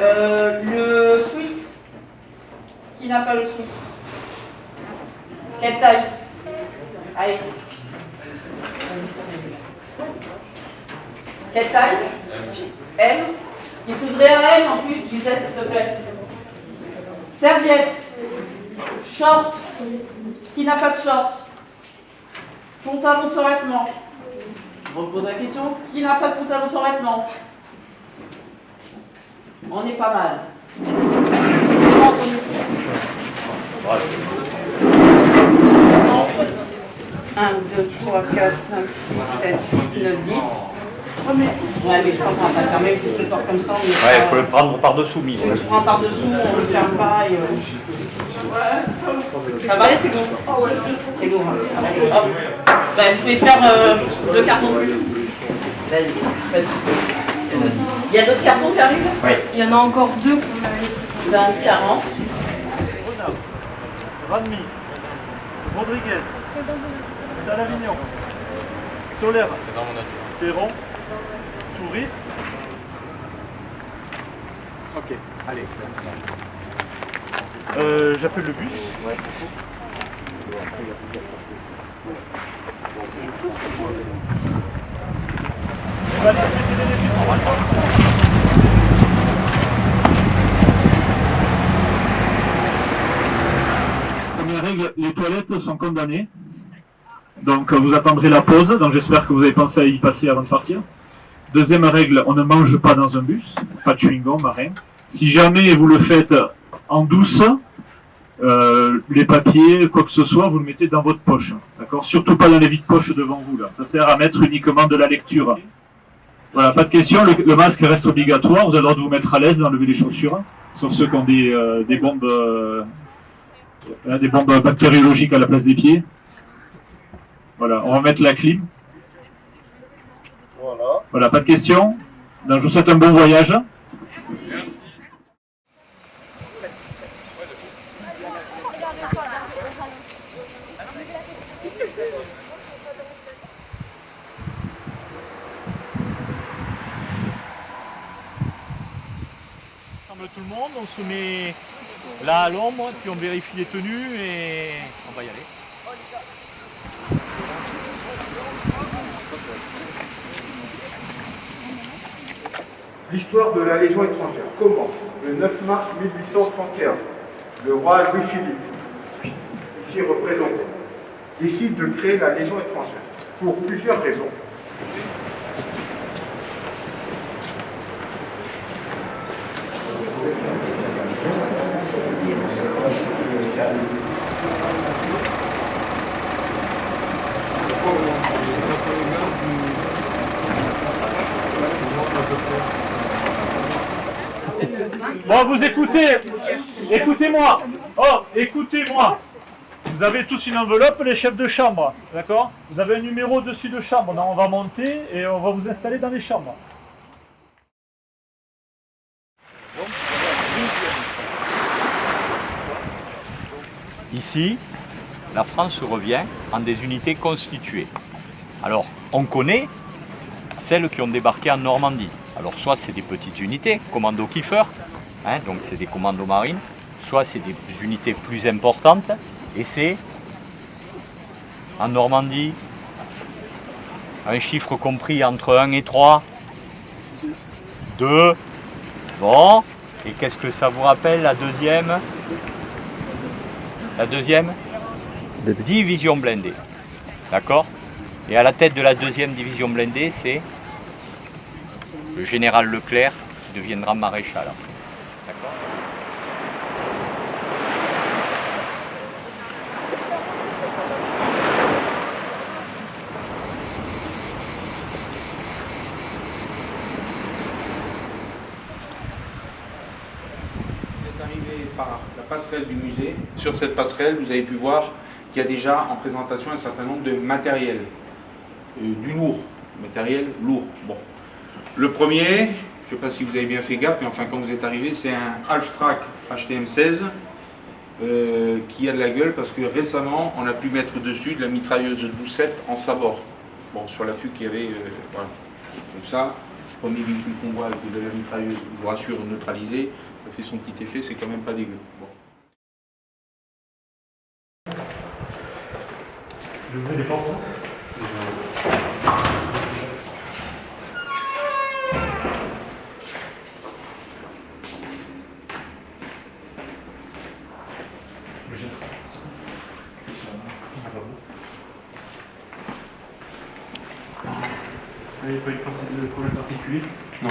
Le sweat. Qui n'a pas le sweat? Quelle taille? Allez. Quelle taille? M. Il faudrait un M en plus, Gisèle, s'il te plaît. Serviette. Short. Qui n'a pas de short? Pantalon de survêtement. Je repose la question. Qui n'a pas de pantalon de survêtement? On est pas mal. 1, 2, 3, 4, 5, 7, 9, 10. Ouais, mais je comprends pas quand même, je supporte comme ça. Ouais, il faut le prendre par-dessous, mise. On le prend par-dessous, on le ferme pareil. Ça va aller, c'est lourd. C'est lourd. Hein. Hop. Ben, vous pouvez faire 2 cartons de plus. Vas-y, pas de soucis. Il y a d'autres cartons qui arrivent? Oui. Il y en a encore 2 qu'on a. 20, 40. Ranmi, Rodriguez, Salavignon, Soler, Théron, Touris. Ok, allez. J'appelle le bus. Ouais. Première règle, les toilettes sont condamnées. Donc vous attendrez la pause. Donc j'espère que vous avez pensé à y passer avant de partir. Deuxième règle, on ne mange pas dans un bus. Pas de chewing-gum, rien. Si jamais vous le faites en douce, les papiers, quoi que ce soit, vous le mettez dans votre poche. D'accord? Surtout pas dans les vides-poches devant vous. Là. Ça sert à mettre uniquement de la lecture. Voilà, pas de question. Le masque reste obligatoire. Vous avez le droit de vous mettre à l'aise d'enlever les chaussures. Sauf ceux qui ont des bombes bactériologiques à la place des pieds. Voilà, on va mettre la clim. Voilà, pas de questions. Donc, je vous souhaite un bon voyage. Tout le monde, on se met là à l'ombre, puis on vérifie les tenues et on va y aller. L'histoire de la Légion étrangère commence le 9 mars 1831. Le roi Louis-Philippe, ici représenté, décide de créer la Légion étrangère pour plusieurs raisons. Bon, vous écoutez, écoutez-moi. Oh, écoutez-moi. Vous avez tous une enveloppe, les chefs de chambre, d'accord? Vous avez un numéro dessus de chambre. Donc on va monter et on va vous installer dans les chambres. Ici, la France revient en des unités constituées. Alors, on connaît celles qui ont débarqué en Normandie. Alors, soit c'est des petites unités, commando Kiefer, hein, donc c'est des commandos marines, soit c'est des unités plus importantes, et c'est en Normandie un chiffre compris entre 1 et 3, 2, bon, et qu'est-ce que ça vous rappelle la deuxième? La deuxième division blindée, d'accord? Et à la tête de la deuxième division blindée, c'est le général Leclerc qui deviendra maréchal après, d'accord? Par la passerelle du musée. Sur cette passerelle, vous avez pu voir qu'il y a déjà en présentation un certain nombre de matériel, du lourd, matériel lourd. Bon. Le premier, je ne sais pas si vous avez bien fait gaffe, mais enfin quand vous êtes arrivé, c'est un Halftrack HTM16 qui a de la gueule parce que récemment, on a pu mettre dessus de la mitrailleuse 12-7 en sabord. Bon, sur l'affût qu'il y avait, voilà. Donc ça, Premier véhicule qu'on voit avec de la mitrailleuse, je vous rassure, neutralisé, ça fait son petit effet, c'est quand même pas dégueu. Bon. J'ouvre les portes. Il n'y a pas eu de problème particulier? Non.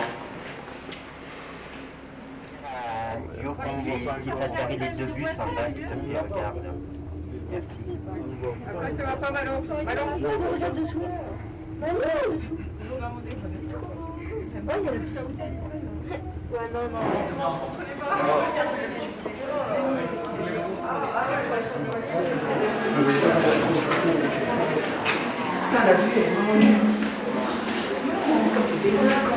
Qui fasse arriver les 2 bus en bas, s'il te plaît, regarde. Merci. Ça va pas mal au regarde dessous. Ouais, non. Putain, la vue est vraiment... Comme c'est dégueulasse.